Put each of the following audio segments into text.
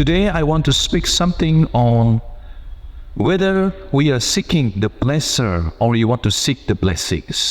Today I want to speak something on whether we are seeking the blesser or you want to seek the blessings.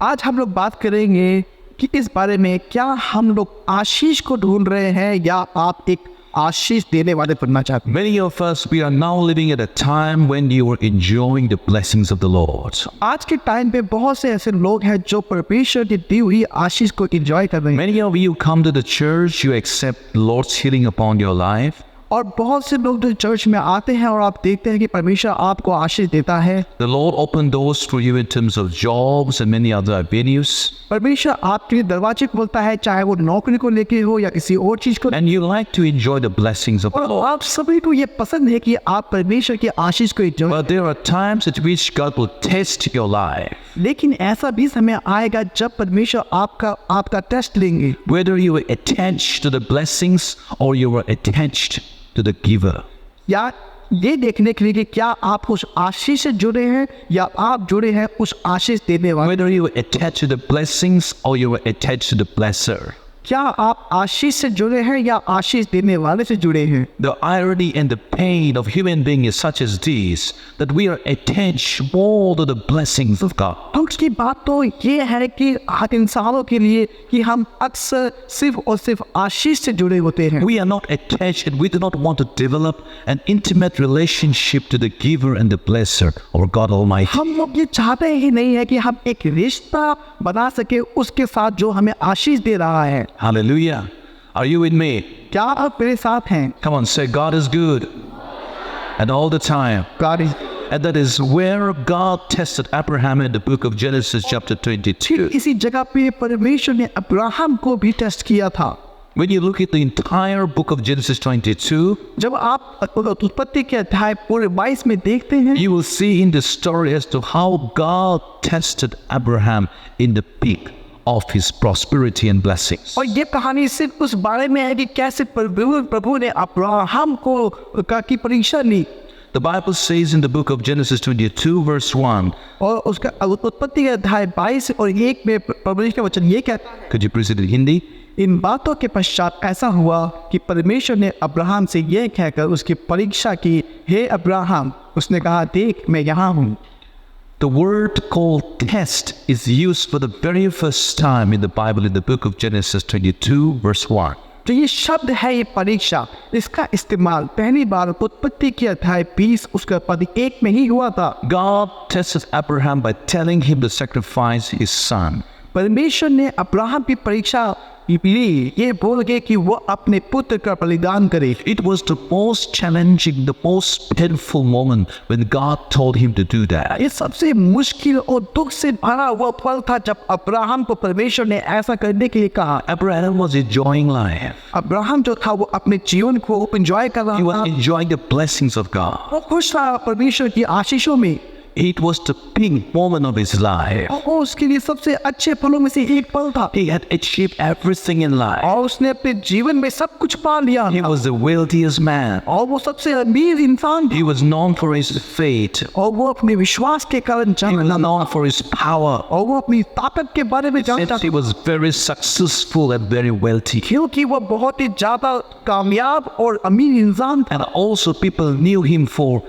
आज हम लोग बात करेंगे कि इस बारे में क्या हम लोग आशीष को ढूंढ रहे हैं या आप एक आशीष देने वाले बनना चाहते हैं। Many of us, we are now living at a time when you are enjoying the blessings of the Lord. आज के टाइम पे बहुत से ऐसे लोग हैं जो परमेश्वर की दी हुई आशीष को एंजॉय कर रहे हैं। Many of you come to the church, you accept the Lord's healing upon your life. और बहुत से लोग जो चर्च में आते हैं और आप देखते हैं कि परमेश्वर आपको आशीष देता है। The Lord opened doors for you in terms of jobs and many other avenues. परमेश्वर आपके लिए दरवाजे खोलता है, चाहे वो नौकरी को लेके हो या किसी और चीज को। And you like to enjoy the blessings of the और Lord. आप सभी को ये पसंद है कि आप परमेश्वर की आशीष को enjoy. But there are times at which God will test your life. लेकिन ऐसा भी समय आएगा जब परमेश्वर आपका टेस्ट लेंगे। Whether you are attached to the blessings or you are attached to the giver. या ये देखने के लिए कि क्या आप उस आशीष से जुड़े हैं या आप जुड़े हैं उस आशीष देने वाले। Whether you are attached to the blessings or you are attached to the blesser. क्या आप आशीष से जुड़े हैं या आशीष देने वाले से जुड़े हैं। The irony and the pain of human being is such as this, that we are attached more to the blessings of God. दुख की बात तो ये है कि हर इंसानों के लिए कि हम अक्सर सिर्फ और सिर्फ आशीष से जुड़े होते हैं। We are not attached and we do not want to develop an intimate relationship to the giver and the blesser, or God Almighty. हम लोग ये चाहते ही नहीं है कि हम एक रिश्ता बना सके उसके साथ जो हमें आशीष दे रहा है। Hallelujah. Are you with me? क्या आप मेरे साथ हैं? Come on, say God is good. And all the time. God is And that is where God tested Abraham in the book of Genesis chapter 22. इसी जगह पे परमेश्वर ने अब्राहम को भी टेस्ट किया था। When you look at the entire book of Genesis 22, जब आप उत्पत्ति के अध्याय पूरे 22 में देखते हैं, you will see in the story as to how God tested Abraham in the peak of his prosperity and blessings. और ये कहानी सिर्फ उस बारे में है कि कैसे प्रभु ने अब्राहम की परीक्षा ली। The Bible says in the book of Genesis 22 verse 1. और उसका उत्पत्ति के अध्याय 22 और 1 में परमेश्वर का वचन ये कहता है। Could you please read it in Hindi? इन बातों के पश्चात ऐसा हुआ कि परमेश्वर ने अब्राहम से यह कहकर उसकी परीक्षा की, हे अब्राहम, उसने कहा, देख मैं यहाँ हूँ। The word called test is used for the very first time in the Bible in the book of Genesis 22 verse 1. तो ये शब्द है, ये परीक्षा, इसका इस्तेमाल पहली बार उत्पत्ति के अध्याय 20 उसका पद 1 में ही हुआ था। God tested Abraham by telling him to sacrifice his son. परमेश्वर ने अब्राहम की परीक्षा ली ये बोल के कि वो अपने पुत्र का बलिदान करे। It was the most challenging, the most painful moment when God told him to do that. ये सबसे मुश्किल और दुख से भरा हुआ पल था जब अब्राहम को परमेश्वर ने ऐसा करने के लिए कहा। Abraham was enjoying life. Abraham जो था वो अपने जीवन को एंजॉय कर He रहा was था, enjoying the blessings of God. वो खुश था परमेश्वर की आशीषों में। It was the peak moment of his life. और वो उसके लिए सबसे अच्छे पलों में से एक पल था। He had achieved everything in life. और उसने अपने जीवन में सब कुछ पा लिया He था। was the wealthiest man. और वो सबसे अमीर इंसान था। He was known for his faith. और वो अपने विश्वास के कारण He was जानता था। known for his power. और वो अपनी ताकत के बारे में जानता And he था, was very successful and very wealthy. क्योंकि वो बहुत ही ज्यादा कामयाब और अमीर इंसान था। And also people knew him for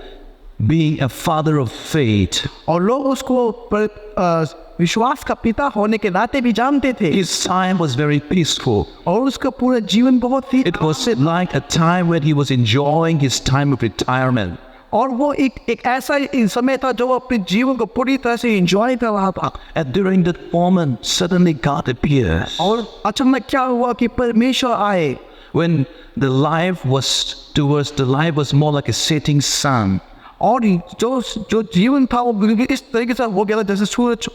being a father of faith. और लोग उसको विश्वास का पिता होने के नाते भी जानते थे। His time was very peaceful. और उसका पूरा जीवन बहुत ही It was like a time when he was enjoying his time of retirement. और वो एक ऐसा समय था जो वो अपने जीवन को पूरी तरह से एंजॉय कर रहा था। And during that moment, suddenly God appears. और अचानक क्या हुआ कि परमेश्वर आए। When the life was more like a setting sun. और जो जीवन था वो बिल्कुल इस तरीके से हो गया था जैसे सूरज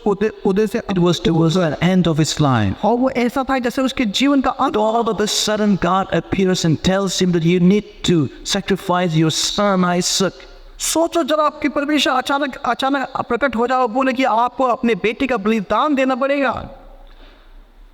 उदय से। It was towards the end of his life. और वो ऐसा था जैसे उसके जीवन का अंत। All of a sudden, God appears and tells him that you need to sacrifice your son Isaac. सोचो जरा आपके परमेश्वर अचानक प्रकट हो जाओ, बोले कि आपको अपने बेटे का बलिदान देना पड़ेगा।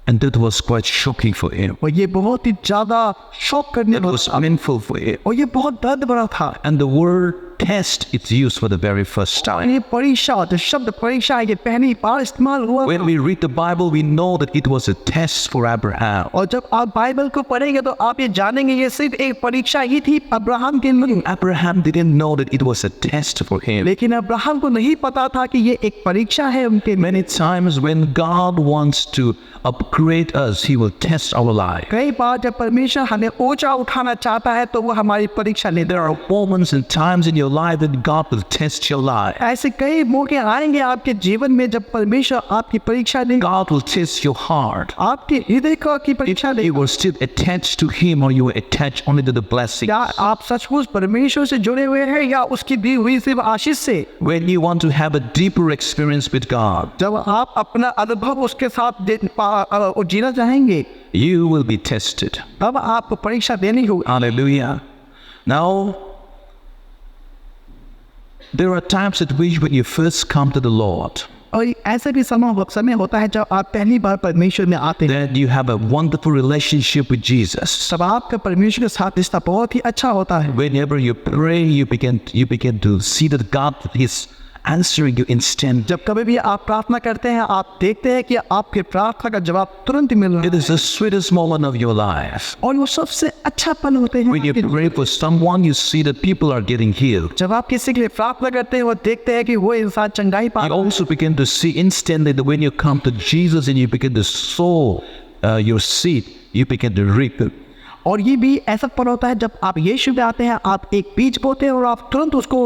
And that was quite shocking for him. और ये बहुत ही ज्यादा शॉक करने It was painful for him. और ये बहुत दर्द भरा था। And the word test is used for the very first time. ये परीक्षा, जो शब्द परीक्षा है, ये पहली बार इस्तेमाल हुआ। When we read the Bible, we know that it was a test for Abraham. और जब आप बाइबल को पढ़ेंगे तो आप ये जानेंगे ये सिर्फ एक परीक्षा ही थी अब्राहम के लिए। Abraham didn't know that it was a test for him. लेकिन अब्राहम को नहीं पता था कि ये एक परीक्षा है उनके लिए। Many times when God wants to upgrade us, He will test our life. कई बार जब परमेश्वर हमें ऊंचा उठाना चाहता है तो वो हमारी परीक्षा लेता There are moments and times in your life that God will test your life. है। ऐसे कई मौके आएंगे आपके जीवन में जब परमेश्वर आपकी परीक्षा लेगा। God will test your heart. आपके हृदय की परीक्षा You लेगा। will still attach to Him, or you will attach only to the blessing. क्या आप सचमुच परमेश्वर से जुड़े हुए हैं या उसकी दी हुई सिर्फ आशीष से? When you want to have a deeper experience with God, जब आप अपना अनुभव उसके साथ जीना चाहेंगे you will be tested. तब आपको परीक्षा देनी होगी। Hallelujah. Now, there are times at which when you first come to the Lord, और ऐसा भी समय होता है जब आप पहली बार परमेश्वर में आते हैं। that you have a wonderful relationship with Jesus. तब आपका परमेश्वर के साथ रिश्ता बहुत ही अच्छा होता है। Whenever you pray, you begin to see that God is answering you instant. जब कभी भी आप प्रार्थना करते हैं आप देखते हैं कि आपके प्रार्थना का जवाब तुरंत मिल रहा It is the sweetest moment of your life. है और वो सबसे अच्छा पल होते हैं। When you pray for someone, you see that people are getting healed. जब आप किसी के लिए प्रार्थना करते हैं वो देखते हैं कि वो इंसान चंगाई पा You रहा है। also begin to see instantly that when you come to Jesus and you begin to sow your seed, you begin to reap it. और ये भी ऐसा पल होता है जब आप यीशु में आते हैं आप एक बीज बोते हैं और आप तुरंत उसको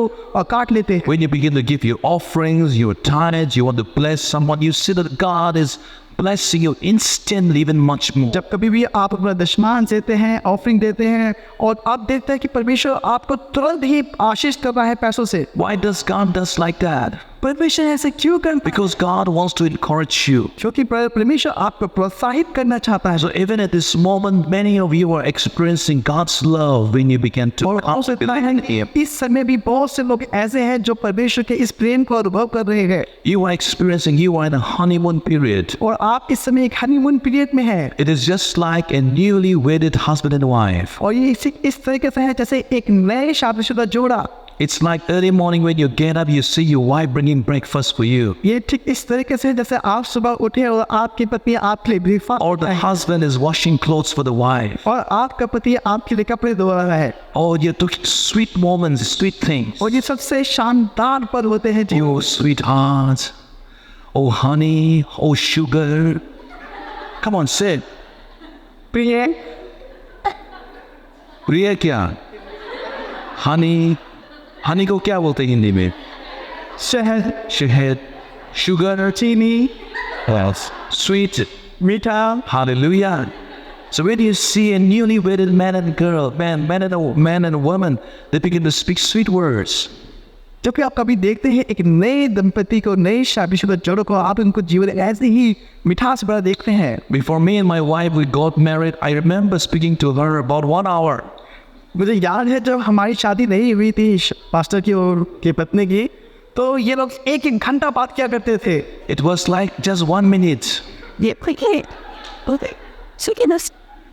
काट लेते हैं। When you begin to give your offerings, your tithes, you want to bless someone, you see that God is blessing you instantly, even much more. जब कभी भी आप अपना दशमान देते हैं ऑफरिंग देते हैं और आप देखते हैं कि परमेश्वर आपको तुरंत ही आशीष कर रहा है पैसों से। Why does God does like that? परमेश्वर ऐसे क्यों करता है? Because God wants to encourage you. क्योंकि परमेश्वर आपको प्रोत्साहित करना चाहता है। So even at this moment, many of you are experiencing God's love when you begin to और हो सकता है Him. इस समय भी बहुत से लोग ऐसे हैं जो परमेश्वर के इस प्रेम को अनुभव कर रहे हैं You are in a honeymoon period. और आप इस समय एक हनीमून पीरियड में हैं। It is just like a newly wedded husband and wife. और ये इस तरीके से है जैसे एक नए शादीशुदा जोड़ा। It's like early morning when you get up, you see your wife bringing breakfast for you. ये ठीक इस तरीके से जैसे आप सुबह उठे और आपकी पत्नी आपके लिए breakfast Or the husband is washing clothes for the wife. और आपका पति आपके लिए कपड़े धो रहा है। Oh, you're doing sweet moments, sweet things. और ये सबसे शानदार पल होते हैं जी। Oh, sweetheart. Oh, honey. Oh, sugar. Come on, say it. प्रिय प्रिय क्या? Honey. Honey को क्या बोलते हैं हिंदी में? शहद, शहद. Sugar. चीनी, Yes. Sweet. मीठा। Hallelujah. So when you see a newly wedded man and woman, they begin to speak sweet words. जब भी आप कभी देखते हैं एक नए दंपति को नए शादीशुदा जोड़ों को आप उनको जीवन ऐसे ही मिठास भरा देखते हैं। Before me and my wife we got married, I remember speaking to her about 1 hour. मुझे याद है जब हमारी शादी नहीं हुई थी पास्टर की और की पत्नी की तो ये लोग एक घंटा बात किया करते थे। It was like just 1 minute.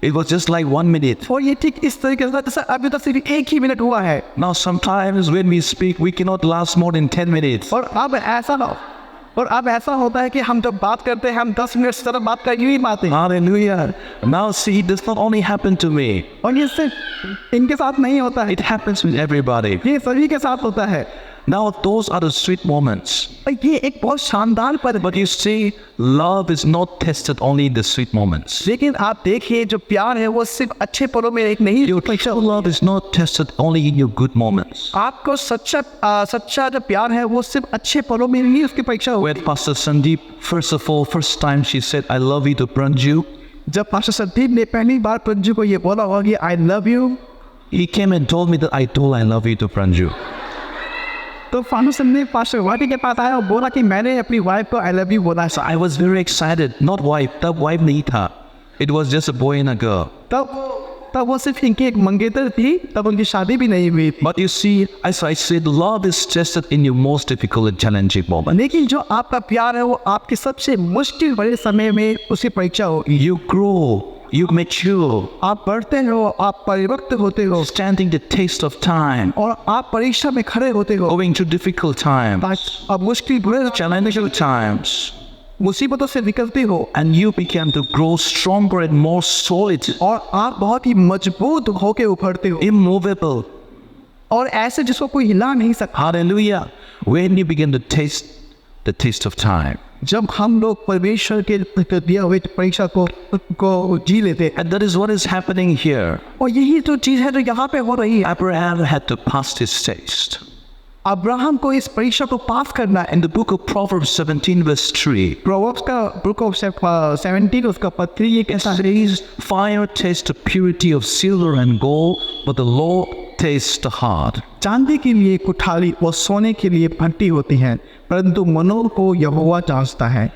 It was just like 1 minute. और ये ठीक इस तरीके से जैसे अभी तक सिर्फ एक ही मिनट हुआ है। Now sometimes when we speak, we cannot last more than 10 minutes. और अब ऐसा होता है कि हम जब बात करते हैं हम 10 मिनट से ज़्यादा बात कर ही नहीं पाते। Hallelujah. Now see, this not only happened to me. और ये सिर्फ इनके साथ नहीं होता है, It happens with everybody. ये सभी के साथ होता है। Now those are the sweet moments. और ये एक बहुत शानदार पल है। But you see, love is not tested only in the sweet moments. लेकिन आप देखिए जो प्यार है वो सिर्फ अच्छे पलों में एक नहीं Your true love is not tested only in your good moments. आपको सच्चा जो प्यार है वो सिर्फ अच्छे पलों में नहीं उसकी परीक्षा होगी। When Pastor Sandeep, first time she said, I love you to Pranju, जब पास्टर संदीप ने पहली बार प्रंजू को ये बोला होगा कि I love you, he came and told me that I told I love you to Pranju. तो फानू संदीप पास्टर वाइफ के पास आया और बोला कि मैंने अपनी वाइफ को आई लव यू बोला। So I was very excited. Not wife, तब wife नहीं था. It was just a boy and a girl. तब वो सिर्फ इनकी एक मंगेतर थी, तब उनकी शादी भी नहीं हुई थी। But you see, as I said, love is tested in your most difficult and challenging moment. लेकिन जो आपका प्यार है वो आपके सबसे मुश्किल भरे समय में उसकी परीक्षा होगी। You grow You mature, आप बढ़ते हो, आप परिपक्व होते हो, standing the test of time, और आप परीक्षा में खड़े होते हो। going through difficult times, ताकि अब मुश्किल बुरे challenging times, मुसीबतों से निकलते हो, and you begin to grow stronger and more solid, और आप बहुत ही मजबूत होके उभरते हो, immovable. और ऐसे जिसको कोई हिला नहीं सकता। Hallelujah. When you begin to taste the taste of time. जब हम लोग परमेश्वर के दिया हुए परीक्षा को जी लेते हैं, And that is what is happening here. और यही तो चीज है जो यहाँ पे हो रही है। Abraham had to pass his test. Abraham को इस परीक्षा को पास करना है। In the book of Proverbs 17 verse 3, proverbs का बुक ऑफ 17 उसका पद 3 ये कहता है, says, fire tastes the purity of silver and gold, but the law tastes the heart. चांदी के लिए कुठाली और सोने के लिए भट्टी होती है, परंतु मनों को यहोवा जांचता है।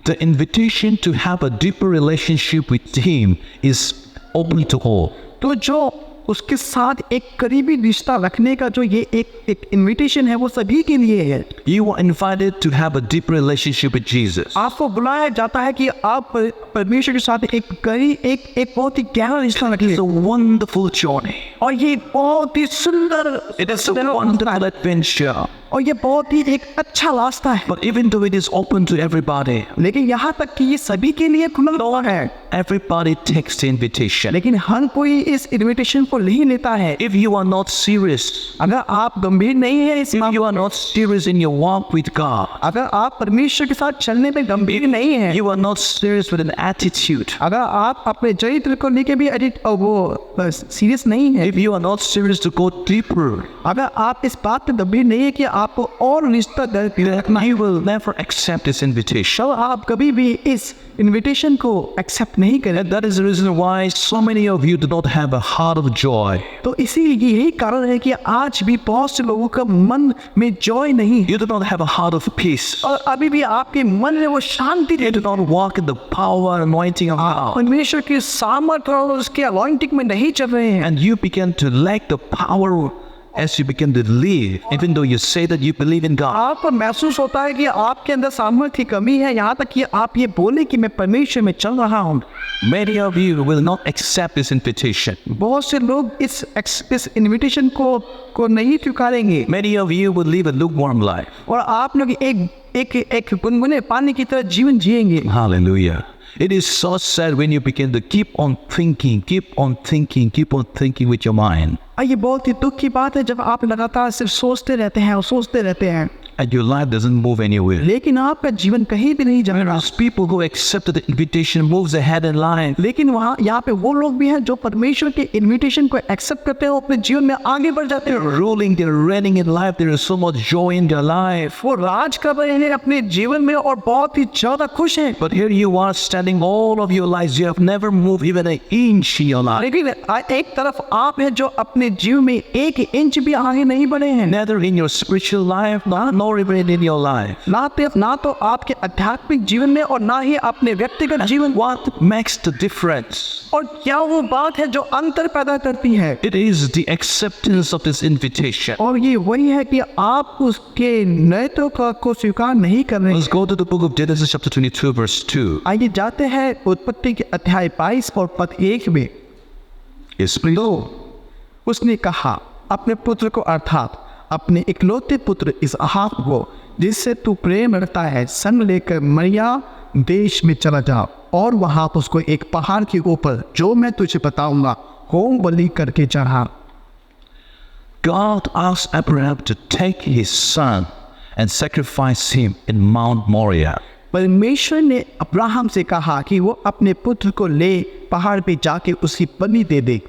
The invitation to have a deeper relationship with him is open to all. तो जो उसके साथ एक करीबी रिश्ता रखने का जो ये एक इनविटेशन है वो सभी के लिए है। You are invited to have a deeper relationship with Jesus. आपको बुलाया जाता है कि आप परमेश्वर के साथ एक बहुत ही गहरा रिश्ता रखिए। It's a wonderful journey. और ये बहुत ही सुंदर, It is a wonderful adventure. और ये बहुत ही एक अच्छा रास्ता है। But even though it is open to everybody, लेकिन यहाँ तक कि ये सभी के लिए खुला हुआ है, everybody takes the invitation. लेकिन हर कोई इस इनविटेशन को नहीं लेता है। If you are not serious, अगर आप गंभीर नहीं है इस if you are not serious in your walk with God, अगर आप परमेश्वर के साथ चलने में गंभीर नहीं है, you are not serious with an attitude, अगर आप अपने चरित्र को लेके भी सीरियस नहीं है, if you are not serious to go deeper, अगर आप इस बात पे गंभीर नहीं है कि आपको और रिश्ता रखना, you will never accept this invitation. तो आप कभी भी इस इनविटेशन को एक्सेप्ट नहीं करें। And that is the reason why so many of you do not have a heart of joy. तो इसीलिए यही कारण है कि आज भी बहुत से लोगों का मन में जॉय नहीं है, You do not have a heart of peace. और अभी भी आपके मन में वो शांति You do not walk in the power and anointing of God. परमेश्वर की सामर्थ और उसके अलॉइंटिंग में नहीं चल रहे हैं। And you begin to lack the power as you begin to live, even though you say that you believe in God. आपको महसूस होता है कि आपके अंदर सामर्थ्य की कमी है, यहाँ तक कि आप ये बोले कि मैं परमेश्वर में चल रहा हूँ। Many of you will not accept this invitation. बहुत से लोग इस इनविटेशन को नहीं स्वीकारेंगे, Many of you will live a lukewarm life. और आप लोग एक गुनगुने पानी की तरह जीवन जिएंगे। Hallelujah. It is so sad when you begin to keep on thinking with your mind. ये बहुत ही दुख की बात है जब आप लगातार सिर्फ सोचते रहते हैं और सोचते रहते हैं, And your life doesn't move anywhere. लेकिन आपका जीवन कहीं भी नहीं जा रहा। Whereas people who accepted the invitation moves ahead in life. लेकिन यहाँ पे वो लोग भी हैं जो परमेश्वर के इनविटेशन को एक्सेप्ट करते हैं, अपने जीवन में आगे बढ़ जाते हैं। Ruling, they're reigning in life. There is so much joy in their life. वो राज कर रहे हैं अपने जीवन में और बहुत ही ज्यादा खुश हैं। But here you are standing all of your lives. You have never moved even an inch in your life. लेकिन एक तरफ आप हैं जो अपने जीवन में एक इंच भी आगे नहीं बढ़े हैं, Neither in your spiritual life, nor even in your life. ना तो आपके आध्यात्मिक जीवन में और ना ही अपने व्यक्तिगत जीवन। What makes the difference? और क्या वो बात है जो अंतर पैदा करती है? It is the acceptance of this invitation. और ये वही है कि आप उसके नैतिक को स्वीकार नहीं कर रहे। Let's go to the book of Genesis chapter 22 verse 2. आइए जाते हैं उत्पत्ति के अध्याय 22 और पद 1 में। Yes, please. उसने कहा, अपने पुत्र को अर्थात अपने इकलौते पुत्र इसहाक को जिससे तू प्रेम रखता है संग लेकर मरिया देश में चला जा और वहां उसको एक पहाड़ के ऊपर जो मैं तुझे बताऊंगा होम बलि करके चढ़ा। God asked Abraham to take his son and sacrifice him in Mount Moriah. परमेश्वर ने अब्राहम से कहा कि वो अपने पुत्र को ले पहाड़ पे जाके उसकी बलि दे दे।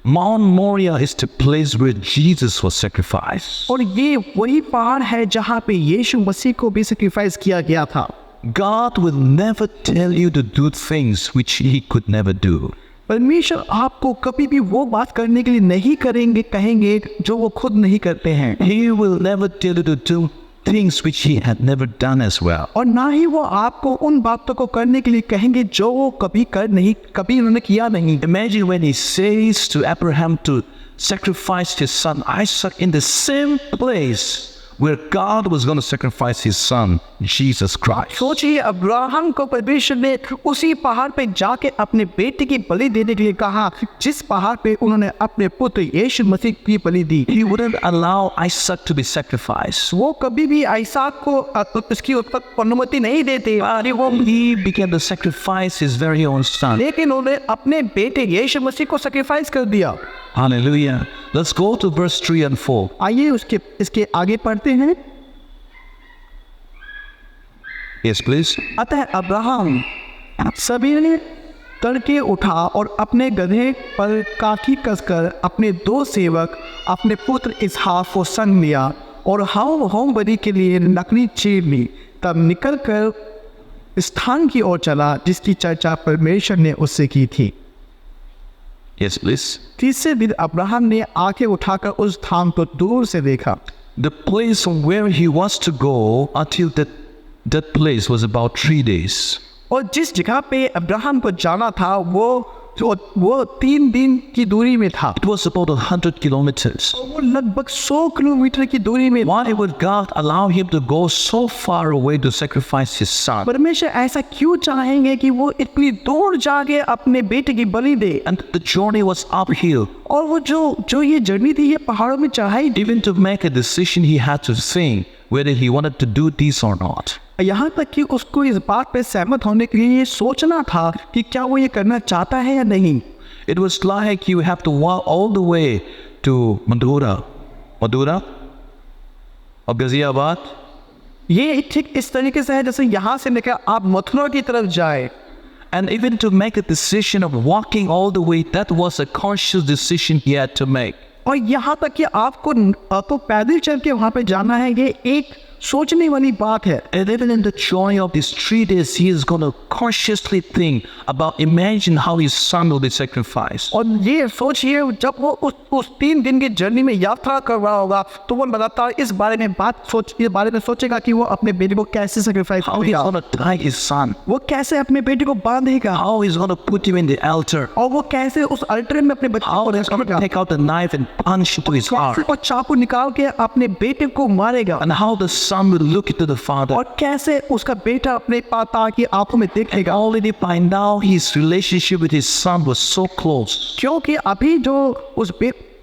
Mount Moriah is the place where Jesus was sacrificed. और ये वही पहाड़ है जहाँ पे यीशु मसीह को भी सैक्रिफाइस किया गया था। God will never tell you to do things which he could never do. परमेश्वर आपको कभी भी वो बात करने के लिए नहीं कहेंगे जो वो खुद नहीं करते हैं। He will never tell you to do things which he had never done as well. और ना ही वो आपको उन बातों को करने के लिए कहेंगे जो वो कभी उन्होंने किया नहीं। Imagine when he says to Abraham to sacrifice his son Isaac in the same place where God was going to sacrifice his son, Jesus Christ. सोचिए अब्राहम को परमेश्वर ने उसी पहाड़ पे जाके अपने बेटे की बलि देने के लिए कहा, जिस पहाड़ पे उन्होंने अपने पुत्र यीशु मसीह की बलि दी। He wouldn't allow Isaac to be sacrificed. वो कभी भी आइसाक को उसकी अनुमति नहीं देते, He began to sacrifice his very own son. लेकिन उन्होंने अपने बेटे यीशु मसीह को सैक्रिफाइस कर दिया। Hallelujah. Let's go to verse 3 and 4. आइए इसके आगे पढ़ते हैं। Yes, please. अतः अब्राहम सवेरे तड़के उठा और अपने गधे पर काठी कसकर अपने 2 सेवक अपने पुत्र इसहाक को संग लिया और होम बलि के लिए लकड़ी चीर ली। तब निकलकर स्थान की ओर चला जिसकी चर्चा परमेश्वर ने उससे की थी। Yes, please. तीसरे दिन अब्राहम ने आंखें उठाकर उस स्थान को दूर से देखा। The place where he was to go until that place was about 3 days. और जिस जगह पे अब्राहम को जाना था वो 3 दिन की दूरी में था। It was about 100 kilometers. वो लगभग 100 किलोमीटर की दूरी में। Why would God allow him to go so far away to sacrifice his son? परमेश्वर ऐसा क्यों चाहेंगे कि वो इतनी दूर जाके अपने बेटे की बलि दे? And the journey was uphill. और वो जो ये जर्नी थी ये पहाड़ों में चढ़ाई। Even to make a decision, he had to think whether he wanted to do this or not. यहाँ तक कि उसको इस बात पे सहमत होने के लिए ये सोचना था कि क्या वो ये करना चाहता है या नहीं। It was like you have to walk all the way to Madura or Ghaziabad. ये ठीक इस तरीके से है जैसे यहाँ से निकल आप मथुरा की तरफ जाए। And even to make a decision of walking all the way, that was a conscious decision he had to make. और यहाँ तक कि आपको पैदल चल के वहाँ पे जाना है, ये एक सोचने वाली बात है। And even in the joy of these 3 days, he is going to consciously think about, imagine how his son will be sacrificed. और ये सोचिए जब वो उस 3 दिन की जर्नी में यात्रा कर रहा होगा तो वो लगातार इस बारे में सोचेगा कि वो अपने बेटे को कैसे सैक्रिफाइस How he's करेगा, going to tie his son. वो कैसे अपने बेटे को बांधेगा, How he's going to put him in the altar. और वो कैसे उस अल्टर में अपने बच्चे How को he's going to रखेगा, take out the knife and punch into his heart. और चाकू निकाल के अपने बेटे को मारेगा, And how the son will look into the father. और कैसे उसका बेटा अपने पिता की आंखों में देखेगा। Already by now, his relationship with his son was so close. क्योंकि अभी जो उस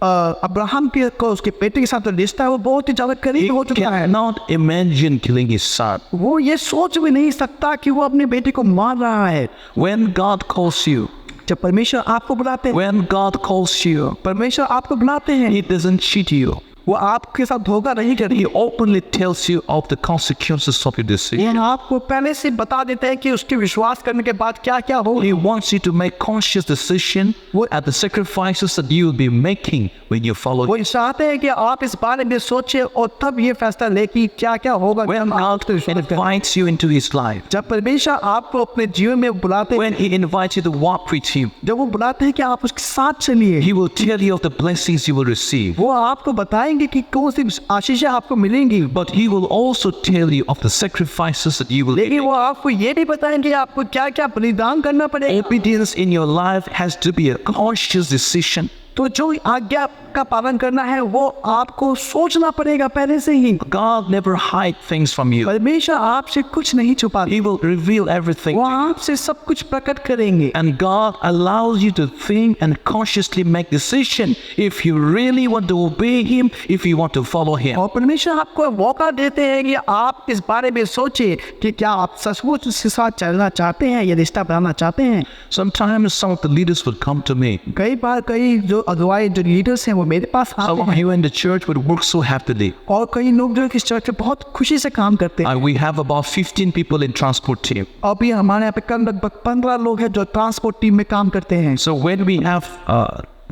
अब्राहम के को उसके बेटे के साथ रिश्ता है वो बहुत ही ज्यादा He करीब हो चुका है। cannot imagine killing his son. वो ये सोच भी नहीं सकता कि वो अपने बेटे को मार रहा है। When God calls you, जब परमेश्वर आपको बुलाते हैं, when God calls you, परमेश्वर आपको बुलाते हैं, He doesn't cheat you. वो आपके साथ धोखा नहीं करते। He openly tells you of the consequences of your decision. ये आपको पहले से बता देते हैं कि उसके विश्वास करने के बाद क्या क्या हो। He wants you to make conscious decision at the sacrifices that you will be making when you follow वो Him. चाहते हैं कि आप इस बारे में सोचें और तब ये फैसला ले कि क्या क्या होगा। When God invites you into His life, जब परमेश्वर आपको अपने जीवन में बुलाते हैं, when He invites you to walk with Him, जब वो बुलाते हैं कि आप उसके साथ चलिए, He will tell you of the blessings you will receive. वो आपको बताएंगे कि कौन सी आशीषें आपको मिलेंगी। But He will also tell you of the sacrifices that you will लेकिन make. वो आपको ये नहीं बताएंगे आपको क्या क्या बलिदान करना पड़ेगा। Obedience in your life has to be a conscious decision. तो जो आज्ञा का पालन करना है वो आपको सोचना पड़ेगा पहले से ही। God never hides things from you. परमेश्वर आपसे कुछ नहीं छुपाते, He will reveal everything. वो आपसे सब कुछ प्रकट करेंगे। And God allows you to think and consciously make decision if you really want to obey Him, if you want to follow Him. और परमेश्वर आपको मौका देते हैं कि आप इस बारे में सोचें कि क्या आप सचमुच उसके साथ चलना चाहते हैं या रिश्ता बनाना चाहते हैं। Sometimes some of the leaders would come to me. कई बार कई जो अगुवाई जो लीडर्स हैं वो मेरे पास आते Some of हैं, you in the church would work so happily. और कई लोग जो इस चर्च में बहुत खुशी से काम करते हैं। And we have about 15 people in transport team. अभी हमारे यहाँ पे कल लगभग 15 लोग हैं जो ट्रांसपोर्ट टीम में काम करते हैं। So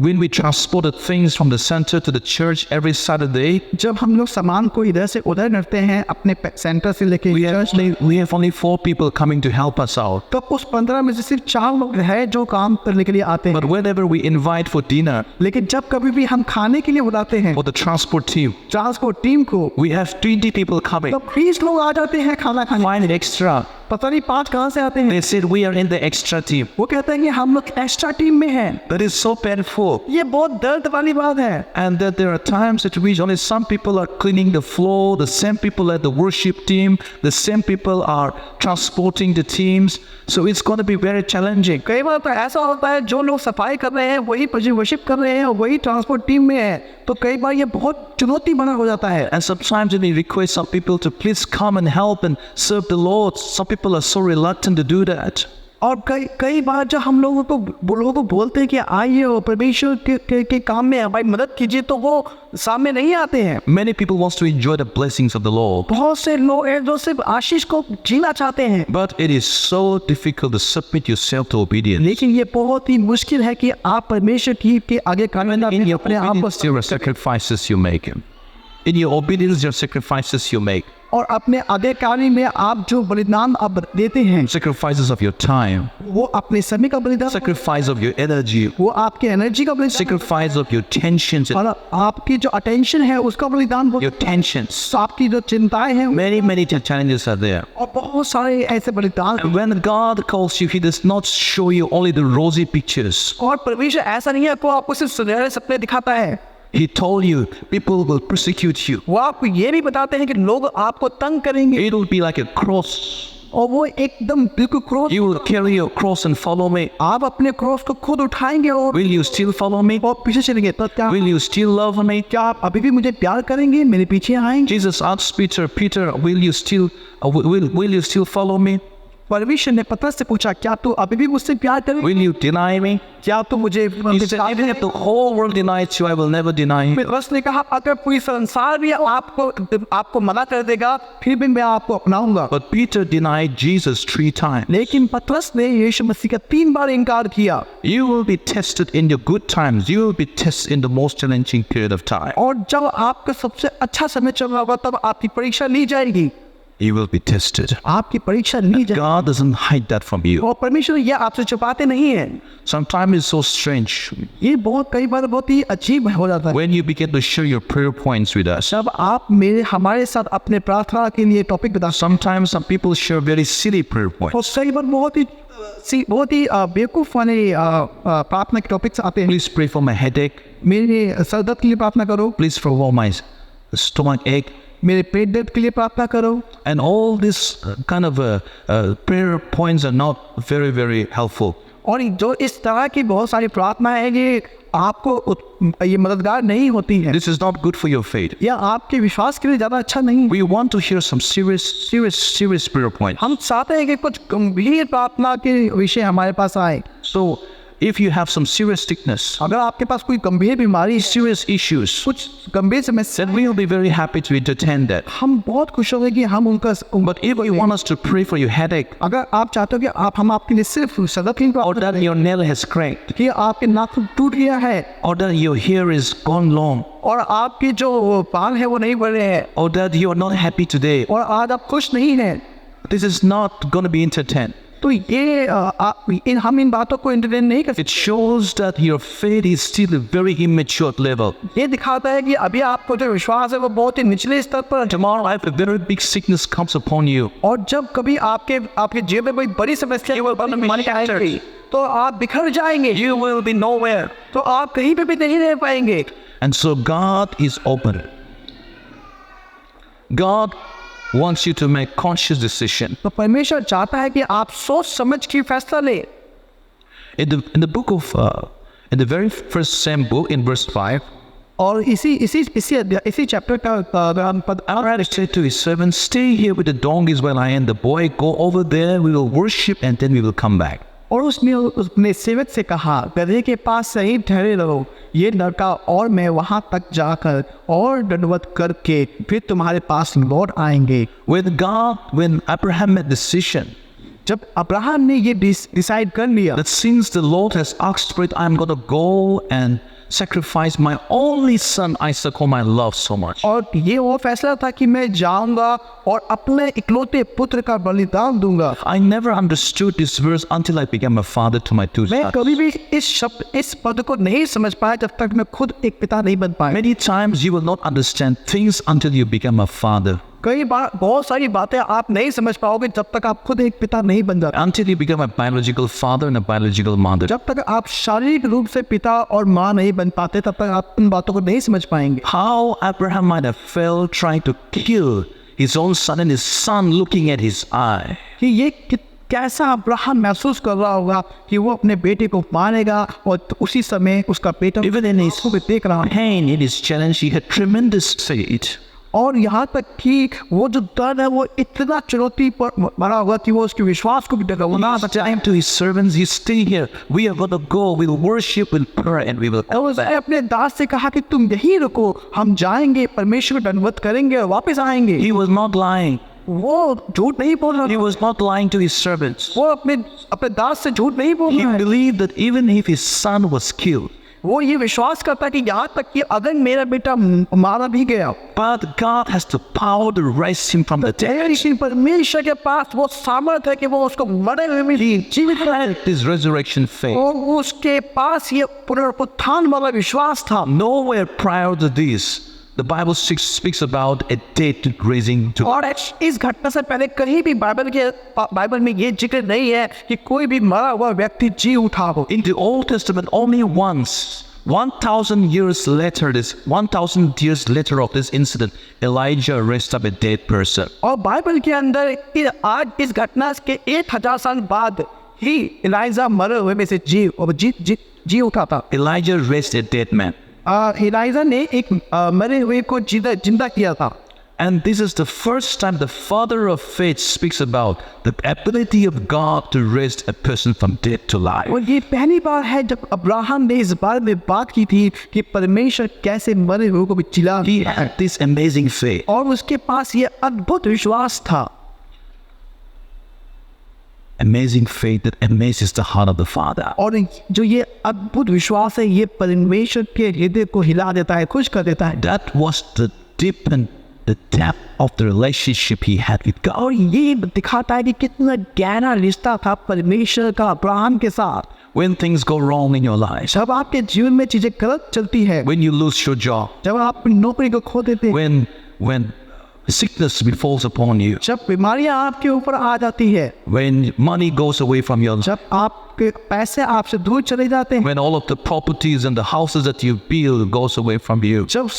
when we transported things from the center to the church every Saturday, जब हम लोग सामान को इधर से उधर करते हैं अपने सेंटर से लेके church, we have only 4 people coming to help us out. तो उस 15 में से सिर्फ 4 लोग हैं जो काम करने के लिए आते हैं। But whenever we invite for dinner लेकिन जब कभी भी हम खाने के लिए बुलाते हैं for the transport team, transport team को, we have 20 people coming. तो 20 लोग आ जाते हैं खाना खाने। Find it extra पता नहीं 5 कहाँ से आते हैं। They said, we are in the extra team. वो कहते हैं कि हम लोग एक्स्ट्रा टीम में हैं। That is so painful. ये बहुत दर्द वाली बात है। And that there are times at which only some people are cleaning the floor, the same people at the worship team, the same people are transporting the teams. So it's going to be very challenging. कई बार तो ऐसा होता है जो लोग सफाई कर रहे हैं वही वर्शिप कर रहे हैं और वही ट्रांसपोर्ट टीम में है, तो कई बार ये बहुत चुनौती बना हो जाता है। And sometimes when we request some people to please come and help and serve the Lord, some people are so reluctant to do that. और कई बार जब हम लोगों को बोलते हैं कि आइए और परमेश्वर के काम में हमारी मदद कीजिए, तो वो सामने नहीं आते हैं। Many people want to enjoy the blessings of the Lord. बहुत से लोग हैं जो सिर्फ आशीष को जीना चाहते हैं, But it is so difficult to submit yourself to obedience. लेकिन ये बहुत ही मुश्किल है कि आप परमेश्वर की के आगे कामयाब In your अपने आप obedience, there are sacrifices you make. In your obedience, there are sacrifices you make. और अपने आज्ञाकारी में आप जो बलिदान आप देते हैं, Sacrifices of your time, वो अपने समय का बलिदान, sacrifice of your energy, वो आपके एनर्जी का बलिदान, sacrifice of your tensions, और आपकी जो अटेंशन है उसका बलिदान, your tensions. आपकी जो चिंताएं हैं, Many challenges are there. और बहुत सारे ऐसे बलिदान। And when God calls you, He does not show you only the rosy pictures. और परमेश्वर ऐसा नहीं है कि वो आपको सिर्फ सुनहरे सपने दिखाता है, He told you people will persecute you. वो आपको ये भी बताते हैं कि लोग आपको तंग करेंगे, It will be like a cross. और वो एकदम बिल्कुल क्रोध। You will carry your cross and follow me. आप अपने क्रॉस को खुद उठाएंगे और Will you still follow me? पीछे चलेंगे, तो क्या Will you still love me? क्या आप अभी भी मुझे प्यार करेंगे, मेरे पीछे आएंगे? Jesus asked Peter, will you still follow me? परमेश्वर ने पतरस से पूछा, क्या तू अभी भी मुझसे प्यार करेगा? Will you deny me? क्या तू मुझे He said, even if the whole world denies you, I will never deny you. पतरस ने कहा, अगर पूरी संसार भी आपको मना कर देगा, फिर भी मैं आपको अपनाऊंगा। But Peter denied Jesus 3 times. लेकिन पतरस ने यीशु मसीह का 3 बार इनकार किया। You will be tested in your good times. You will be tested in the most challenging period of time. और जब आपका सबसे अच्छा समय चल रहा होगा, तब आपकी परीक्षा ली जाएगी। You will be tested. आपकी परीक्षा ली जाएगी, God doesn't hide that from you. और परमेश्वर यह आपसे छुपाते नहीं है। Sometimes it's so strange ये कई बार बहुत ही अजीब हो जाता है when you begin to share your prayer points with us. जब आप हमारे साथ अपने प्रार्थना के लिए टॉपिक बता। Sometimes some people share very silly prayer points. और कई बार बहुत ही बेवकूफ वाले प्रार्थना के टॉपिक्स आते हैं। Please pray for my headache. मेरे सर दर्द के लिए प्रार्थना करो, Please for my stomach ache. मेरे पेट दर्द के लिए प्रार्थना करो। And all these kind of prayer points are not very helpful. और जो इस तरह की बहुत सारी प्रार्थना है, ये आपको ये मददगार नहीं होती है, This is not good for your faith. या आपके विश्वास के लिए ज़्यादा अच्छा नहीं। We want to hear some serious prayer points. हम चाहते हैं कि कुछ गंभीर प्रार्थना के विषय हमारे पास आए। So if you have some serious sickness, अगर आपके पास कोई गंभीर बीमारी, serious issues, कुछ गंभीर समस्या, then we will be very happy to entertain that. हम बहुत खुश होंगे कि हम उनका But if you want us to pray for your headache, अगर आप चाहते हो कि हम आपके लिए सिर्फ सदर की or that your nail has cracked, कि आपके नाखून टूट गया है, or that your hair is gone long, और आपके जो बाल है वो नहीं बढ़ रहे हैं, or that you are not happy today, और आज आप खुश नहीं हैं, this is not going to be entertained. तो ये हम इन बातों को एंटरटेन नहीं कर सकते। It shows that your faith is still a very immature level. ये दिखाता है कि अभी आपको जो विश्वास है वो बहुत ही निचले स्तर पर है। Tomorrow, if a very big sickness comes upon you, और जब कभी आपके जीवन में कोई बड़ी समस्या आएगी, तो आप बिखर जाएंगे, you will be nowhere. तो आप कहीं पे भी नहीं रह पाएंगे। And so God is open. God wants you to make conscious decision. तो परमेश्वर चाहता है कि आप सोच समझ के फैसला लें। In the book of in the very first same book in verse 5, और इसी चैप्टर का Abraham said to his servant, "Stay here with the donkeys while I and the boy go over there. We will worship and then we will come back." और उसने अपने सेवक से कहा, गधे के पास सही ठहरे रहो, ये लड़का और मैं वहां तक जाकर और दंडवत करके फिर तुम्हारे पास लौट आएंगे। When Abraham made decision, जब अब्राहम ने ये डिसाइड कर लिया that since the Lord has asked for it, I'm going to go and sacrifice my only son Isaac, whom I love so much. और ये वो फैसला था कि मैं जाऊंगा और अपने इकलौते पुत्र का बलिदान दूंगा। I never understood this verse until I became a father to my 2 मैं sons. कभी भी इस पद को नहीं समझ पाया जब तक मैं खुद एक पिता नहीं बन पाया। Many times you will not understand things until you become a father. कई बार बहुत सारी बातें आप नहीं समझ पाओगे जब तक आप खुद एक पिता नहीं बन जाते। Until you become a biological father and a biological mother. जब तक आप शारीरिक रूप से पिता और माँ नहीं बन पाते तब तक आप इन बातों को नहीं समझ पाएंगे। How Abraham might have felt trying to kill his own son and his son looking at his eye. कि ये कैसा अब्राहम महसूस कर रहा होगा कि वो अपने बेटे को मारेगा और उसी समय उसका बेटा Even in his आंखों में देख रहा है। pain, in his challenge, he had tremendous faith. और यहाँ तक कि वो जो दर्द है वो इतना चुनौती पर भरा होगा कि वो उसके विश्वास को भी डगमगा He's time to his servants, he's stay here. We are going to go, we'll worship, we'll pray, and we will और उसने अपने दास से कहा कि तुम यहीं रुको, हम जाएंगे, परमेश्वर को दंडवत करेंगे और वापस आएंगे। He was not lying. वो झूठ नहीं बोल रहा He was not lying to his servants. वो अपने दास से झूठ नहीं बोल He रहा है। believed that even if his son was killed, वो ये विश्वास करता है कि यहाँ तक कि अगर मेरा बेटा मारा भी गया, but God has the power to raise him from the dead. लेकिन परमेश्वर के पास वो सामर्थ है कि वो उसको मरे हुए में जीवित करे। This resurrection faith. और उसके पास ये पुनरुत्थान वाला विश्वास था। Nowhere prior to this, the Bible speaks about a dead raising to. और इस घटना से पहले कहीं भी बाइबल में ये जिक्र नहीं है कि कोई भी मरा हुआ व्यक्ति जी उठा हो। In the Old Testament, only once, 1,000 years later, 1,000 years later of this incident, Elijah raised up a dead person. और बाइबल के अंदर आज इस घटना के 1000 साल बाद ही एलिजा मरे हुए में से जी उठा था। Elijah raised a dead man. Elijah ने एक मरे हुए को जिंदा किया था। And this is the first time the father of faith speaks about the ability of God to raise a person from dead to life. और ये पहली बार है जब अब्राहम ने इस बारे में बात की थी कि परमेश्वर कैसे मरे हुए को भी जिला। He had this amazing faith. और उसके पास ये अद्भुत विश्वास था। Amazing faith that amazes the heart of the Father. और जो ये अद्भुत विश्वास है ये परमेश्वर के हृदय को हिला देता है, खुश कर देता है। That was the deep and the depth of the relationship he had with God. और ये दिखाता है कि कितना गहरा रिश्ता था परमेश्वर का अब्राहम के साथ। When things go wrong in your life, जब आपके जीवन में चीजें गलत चलती है, when you lose your job, जब आप अपनी नौकरी को खो देते हैं, when sickness befalls upon you, जब बीमारियां आपके ऊपर आ जाती है, when money goes away from your life, जब आपके पैसे आपसे दूर चले जाते हैं, when all of the properties and the houses that you build goes away from you, जब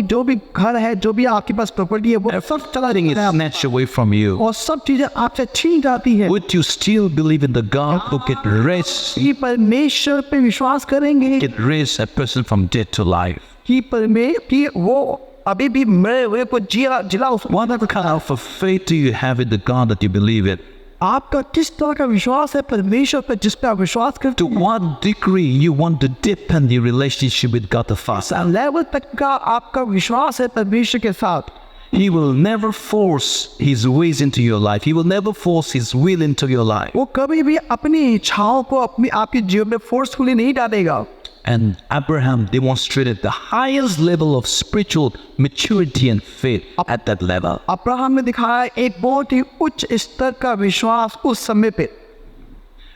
जो भी घर है, जो भी आपके पास प्रॉपर्टी है, वो सब चला everything is जाता है snatched away from you, और सब चीजें आपसे छीन जाती है। would you still believe in the God who can raise कि परमेश्वर पे विश्वास करेंगे a person from dead to life? कि वो अभी भी मरे हुए को जिला What kind of a faith do you have in the God that you believe in? आपका किस तरह का विश्वास है परमेश्वर पर जिस पे आप विश्वास करते To what degree you want to deepen your relationship with God the Father? हैं, लेवल तक का आपका विश्वास है परमेश्वर के साथ। He will never force his ways into your life. He will never force his will into your life. वो कभी भी अपनी इच्छाओं को आपके जीवन में फोर्सफुली नहीं डालेगा। And Abraham demonstrated the highest level of spiritual maturity and faith at that level. Abraham ने दिखाया एक बहुत ही उच्च स्तर का विश्वास उस समय पे।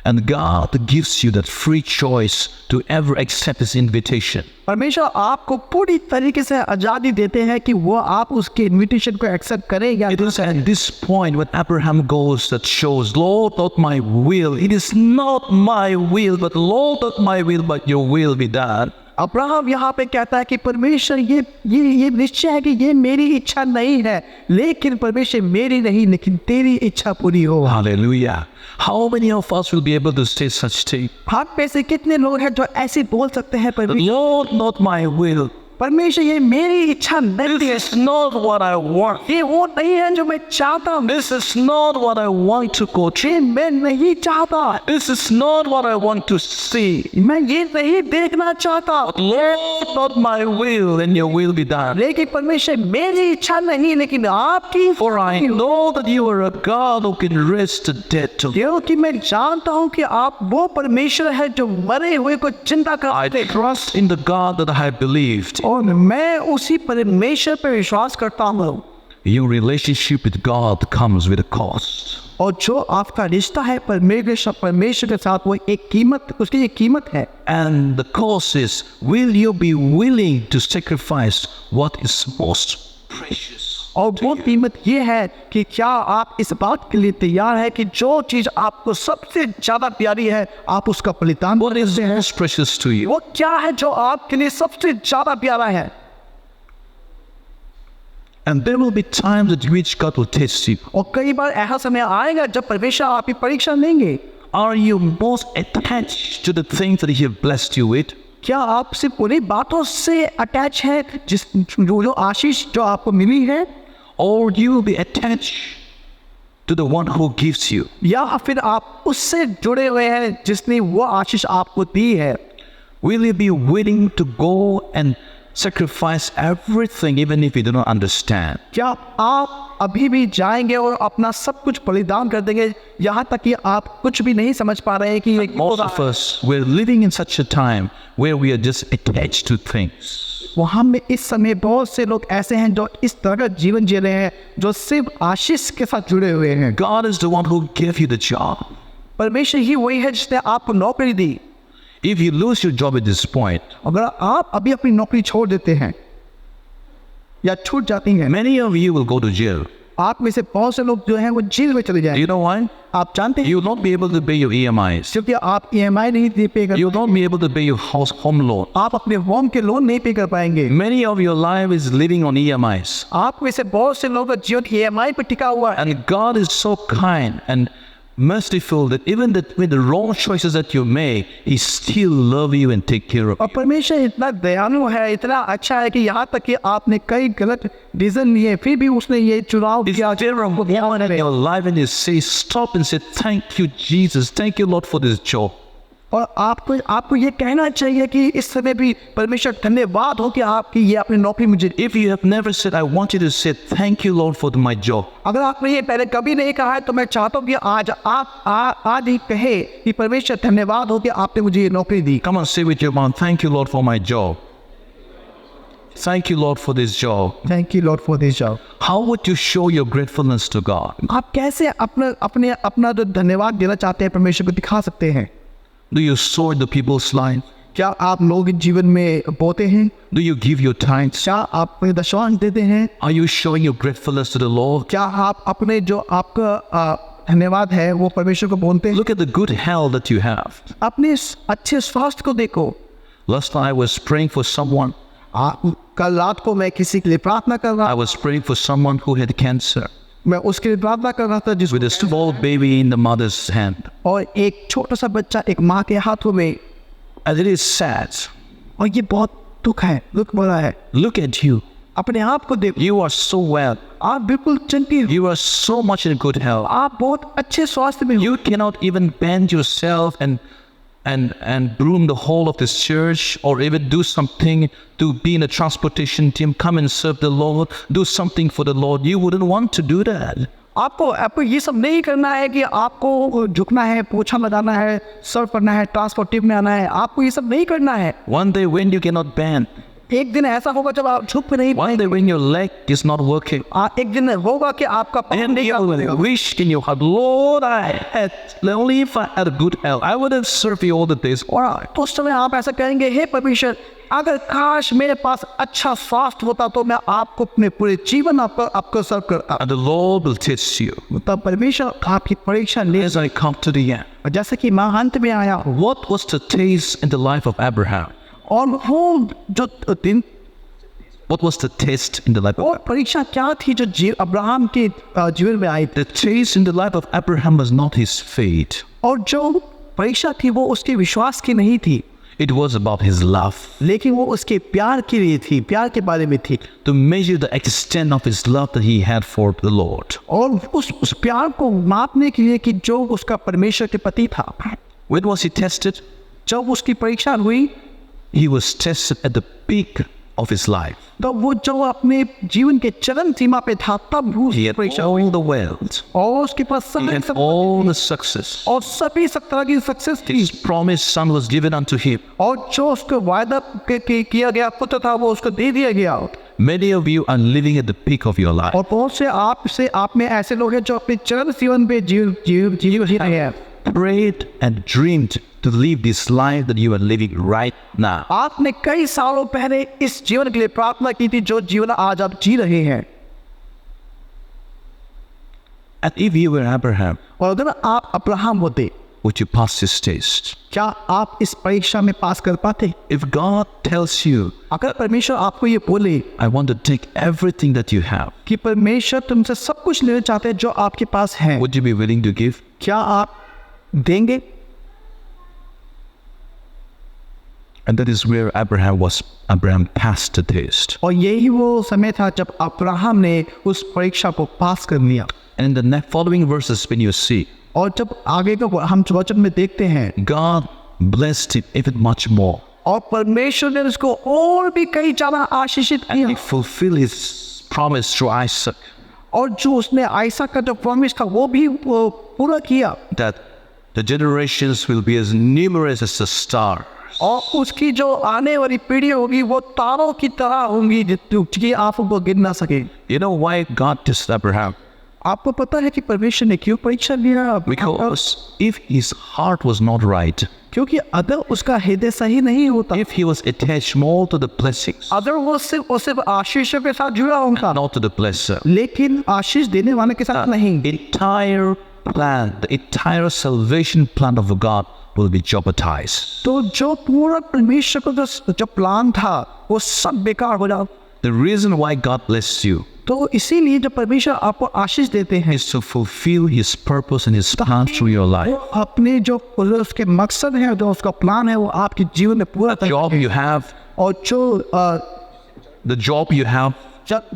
And God gives you that free choice to ever accept his invitation. परमेश्वर आपको पूरी तरीके से आजादी देते हैं कि वो आप उसके इनविटेशन को एक्सेप्ट करें या It is at this point when Abraham goes that shows, Lord, not my will. It is not my will, but Lord, not my will, but your will be done. Abraham यहाँ पे कहता है कि परमेश्वर ये निश्चय है कि ये मेरी इच्छा नहीं है, लेकिन परमेश्वर मेरी नहीं लेकिन तेरी इच्छा पूरी हो। Hallelujah. How many of us will be able to say such thing? हम में से कितने लोग हैं जो ऐसे बोल सकते हैं परमेश्वर Lord, not my will. परमेश्वर ये मेरी इच्छा नहीं है, This is not what I want. ये वो नहीं है जो मैं चाहता हूँ, This is not what I want to go through. ये मैं नहीं चाहता, This is not what I want to see. मैं ये नहीं देखना चाहता। Lord, not my will, and your will be done. लेकिन परमेश्वर मेरी इच्छा नहीं लेकिन आपकी। For I know that you are a God who can raise the dead to life. क्योंकि मैं जानता हूँ कि आप वो परमेश्वर है जो मरे हुए को जिंदा I करते हैं trust in the God that I believed. और मैं उसी परमेश्वर पर विश्वास करता हूँ। Your relationship with God comes with a cost. और जो आपका रिश्ता है परमेश्वर के साथ वो उसकी एक कीमत है। And the cost is, will you be willing to sacrifice what is most precious? और वो कीमत ये है कि क्या आप इस बात के लिए तैयार है कि जो चीज आपको सबसे ज्यादा प्यारी है आप उसका बलिदान What is most precious to you? वो क्या है जो आपके लिए सबसे ज्यादा प्यारा है। And there will be times at which God will test you. और कई बार ऐसा समय आएगा जब परमेश्वर आपकी परीक्षा लेंगे। Are you most attached to the things that He has blessed you with? क्या आप सिर्फ उन्हीं बातों से अटैच है जो आशीष जो आपको मिली है, Or you will be attached to the one who gives you? या फिर आप उससे जुड़े हुए हैं जिसने वो आशीष आपको दी है। Will you be willing to go and sacrifice everything even if you do not understand? क्या आप अभी भी जाएंगे और अपना सब कुछ बलिदान कर देंगे यहाँ तक कि आप कुछ भी नहीं समझ पा रहे हैं कि ये Most of us, we're living in such a time where we are just attached to things. वहाँ में इस समय बहुत से लोग ऐसे हैं जो इस तरह का जीवन जी रहे हैं जो सिर्फ आशीष के साथ जुड़े हुए हैं। God is the one who gave you the job. परमेश्वर ही वही है जिसने आपको नौकरी दी। If you lose your job at this point, अगर आप अभी अपनी नौकरी छोड़ देते हैं या छूट जाती हैं, many of you will go to jail. आप में से बहुत से लोग जो हैं वो जेल में चले Do you जाएंगे। know why? आप जानते हैं You will not be able to pay your EMIs. क्योंकि आप EMI नहीं दे पे कर, You will not be able to pay your home loan. आप अपने होम के लोन नहीं पे कर पाएंगे। Many of your life is living on EMIs. आप में से बहुत से लोगों का जीवन EMI पे टिका हुआ है। And God is so kind and merciful that even that with the wrong choices that you make, He still love you and take care of और you. परमेश्वर इतना दयालु है, इतना अच्छा है कि यहाँ तक कि आपने कई गलत डिसीजन लिए फिर भी उसने ये चुनाव Is किया। there a moment in your life when you say, stop and say, thank you, Jesus, thank you, Lord, for this job. और आपको ये कहना चाहिए कि इस समय भी परमेश्वर धन्यवाद हो कि आपकी ये अपनी नौकरी मुझे। If you have never said, I want you to say, thank you, Lord, for my job. अगर आपने ये पहले कभी नहीं कहा है तो मैं चाहता हूँ कि आज आप आज ही कहे कि परमेश्वर धन्यवाद हो कि आपने मुझे ये नौकरी दी। Come on, say with your mouth, thank you, Lord, for my job. Thank you, Lord, for this job. Thank you Lord for this job. How would you show your gratefulness to God? आप कैसे अपना जो धन्यवाद देना चाहते हैं परमेश्वर को दिखा सकते हैं? Do you sow in the people's life? क्या आप लोग जीवन में बोते हैं? Do you give your tithes? क्या आप दशवांश देते हैं? Are you showing your gratefulness to the Lord? क्या आप अपने जो आपका धन्यवाद है वो परमेश्वर को बोलते हैं? Look at the good health that you have. अपने अच्छे स्वास्थ्य को देखो। Last night I was praying for someone. कल रात को मैं किसी के लिए प्रार्थना कर रहा, I was praying for someone who had cancer मैं उसके लिए प्रार्थना कर रहा था with a small baby in the mother's hand. और एक छोटा सा बच्चा एक माँ के हाथों में। And it is sad. और ये बहुत दुख है, दुख भरा है। Look at you. अपने आप को देखो, You are so well. आप बिल्कुल चंगी हो, You are so much in good health. आप बहुत अच्छे स्वास्थ्य में हो। You cannot even bend yourself and broom the whole of this church or even do something to be in a transportation team, come and serve the Lord, do something for the Lord. You wouldn't want to do that. आपको ये सब नहीं करना है कि आपको झुकना है, पोछा लगाना है, सर्व करना है, ट्रांसपोर्टिव में आना है। आपको ये सब नहीं करना है। One day when you cannot bend, एक दिन ऐसा होगा जब आप झुक पे नहीं one day when your leg is not working, एक दिन होगा कि आपका पैर and नहीं काम you करेगा। wish in your heart, Lord, only if I had a good health, I would have served you all the days. और तो उस समय आप ऐसा कहेंगे, हे परमेश्वर, अगर काश मेरे पास अच्छा स्वास्थ्य होता तो मैं आपको अपने पूरे जीवन आपको सर्व करता। And the Lord will test you. तब परमेश्वर आपकी परीक्षा ले। As I come to the end, और जैसे कि मैं अंत में आया, what was the taste in the life of Abraham? और वो जो दिन What was the test in the life of और परीक्षा क्या थी जो अब्राहम के जीवन में आई? The taste in the life of Abraham was not his faith. और जो परीक्षा थी वो उसके विश्वास की नहीं थी, It was about his love. लेकिन वो उसके प्यार के लिए थी, प्यार के बारे में थी। To measure the extent of his love that he had for the Lord. और उस प्यार को मापने के लिए कि जो उसका परमेश्वर के प्रति था। When was he tested? जब उसकी परीक्षा हुई He was tested at the peak of his life. तो वो जो अपने जीवन के चरम सीमा पे था तब वो He had परीक्षा all the wealth. और उसके पास He had all the success. और सभी तरह की सक्सेस थी। His promised son was given unto him. और जो उसको वायदा किया गया पुत्र था वो उसको दे दिया गया। Many of you are living at the peak of your life. और बहुत से आप में ऐसे लोग हैं जो अपने चरम जीवन पे जी रहे हैं। Prayed and dreamed to live this life that you are living right now. आपने कई सालों पहले इस जीवन के लिए प्रार्थना की थी जो जीवन आज आप जी रहे हैं। And if you were Abraham, और अगर आप अब्राहम होते, would you pass this test? क्या आप इस परीक्षा में पास कर पाते? If God tells you, अगर परमेश्वर आपको ये बोले I want to take everything that you have, कि परमेश्वर तुमसे सब कुछ लेना चाहते हैं जो आपके पास है, would you be willing to give? क्या आप देंगे? And that is where Abraham passed the test. और यही वो समय था जब अब्राहम ने उस परीक्षा को पास कर लिया। And in the following verses, when you see, और जब आगे का हम वचन में देखते हैं, God blessed him even much more. और परमेश्वर ने उसको और भी कई ज्यादा आशीषित And he किया, fulfilled his promise through Isaac, और जो उसने आयसा का जो प्रॉमिस था वो भी वो पूरा किया, that the generations will be as numerous as the stars. और उसकी जो आने वाली पीढ़ी होगी वो तारों की तरह होंगी जितनी आप उनको गिन ना सके। You know why God tested Abraham? आपको पता है कि परमेश्वर ने क्यों परीक्षा लिया? Because if his heart was not right, क्योंकि अगर उसका हृदय सही नहीं होता, if he was attached more to the blessings, अगर वो सिर्फ आशीषों के साथ जुड़ा होगा, not to the blesser, लेकिन आशीष देने वाले के साथ नहीं, entire plan, the entire salvation plan of God will be jeopardized. तो जो पूरा परमेश्वर का जो प्लान था वो सब बेकार हो जाए। The reason why God blessed you तो इसीलिए जब परमेश्वर आपको आशीष देते हैं, is to fulfill his purpose and his plan through your life. अपने जो उसके मकसद है, जो उसका प्लान है, वो आपके जीवन में पूरा The job you have, और the job you have,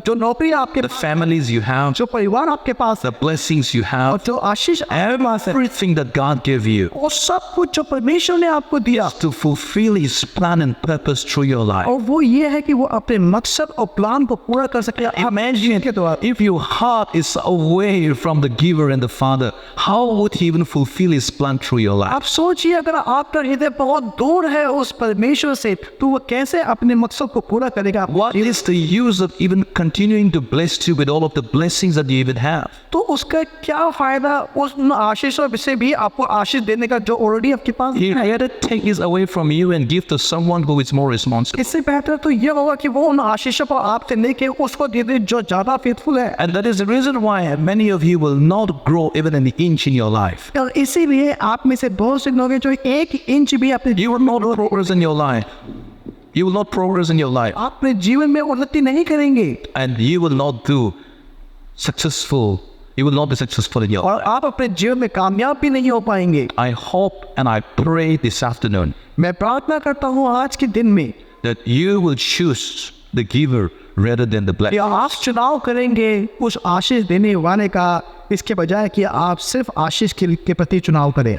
जो नौकरी आपके, the families you have, जो परिवार आपके पास है, the blessings you और have, जो आशीष आपके पास है, everything that God gave you वो सब कुछ जो परमेश्वर ने आपको दिया, to fulfill his plan and purpose through your life. और वो ये है कि वो अपने मकसद और प्लान को पूरा कर सके। Imagine if your heart is away from the giver and the father, how would he even fulfill his plan through your life? आप सोचिए अगर आपका हृदय बहुत दूर है उस परमेश्वर से, तो वो कैसे अपने मकसद को पूरा करेगा? What is the use of even continuing to bless you with all of the blessings that you even have? तो उसका क्या फायदा उस आशीषों से भी आपको आशीष देने का जो ऑलरेडी आपके पास He है? rather take it away from you and give to someone who is more responsible. इससे बेहतर तो ये होगा कि वो उन आशीषों को आपसे लेके उसको दे दे जो ज्यादा फेथफुल है। And that is the reason why many of you will not grow even an inch in your life. और इसीलिए आप में से बहुत से लोग हैं जो 1 इंच भी अपने You will not progress in your life. You will not progress in your life. अपने जीवन में उन्नति नहीं करेंगे, And you will not do successful. You will not be successful in your life. और आप अपने जीवन में कामयाब भी नहीं हो पाएंगे। I hope and I pray this afternoon मैं प्रार्थना करता हूँ आज के दिन में that you will choose the giver rather than the कि blessed. आप चुनाव करेंगे उस आशीष देने वाले का, इसके बजाय कि आप सिर्फ आशीष के प्रति चुनाव करें।